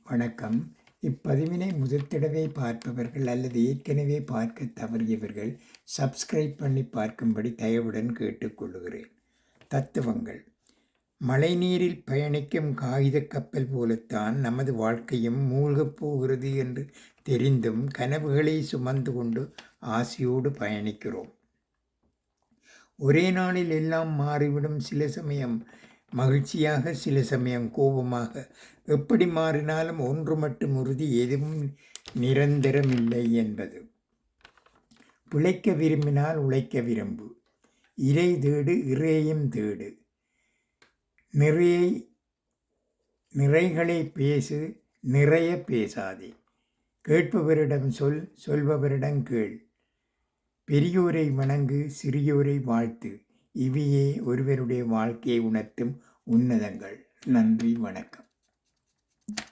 வணக்கம். இப்பதிவினை முதல் தடவை பார்ப்பவர்கள் அல்லது ஏற்கனவே பார்க்க தவறியவர்கள் சப்ஸ்கிரைப் பண்ணி பார்க்கும்படி தயவுடன் கேட்டுக்கொள்கிறேன். தத்துவங்கள். மழைநீரில் பயணிக்கும் காகிதக் கப்பல் போலத்தான் நமது வாழ்க்கையும் மூழ்கப் போகிறது என்று தெரிந்தும் கனவுகளை சுமந்து கொண்டு ஆசையோடு பயணிக்கிறோம். ஒரே நாளில் எல்லாம் மாறிவிடும். சில சமயம் மகிழ்ச்சியாக, சில சமயம் கோபமாக. எப்படி மாறினாலும் ஒன்று மட்டும் உறுதி, எதுவும் நிரந்தரமில்லை என்பது. பிழைக்க விரும்பினால் உழைக்க விரும்பு. இறை தேடு, இறையும் தேடு. நிறைகளை பேசு, நிறைய பேசாதே. கேட்பவரிடம் சொல், சொல்பவரிடம் கேள். பெரியோரை வணங்கு, சிறியோரை வாழ்த்து. இவையே ஒருவருடைய வாழ்க்கையை உணர்த்தும் உன்னதங்கள். நன்றி, வணக்கம்.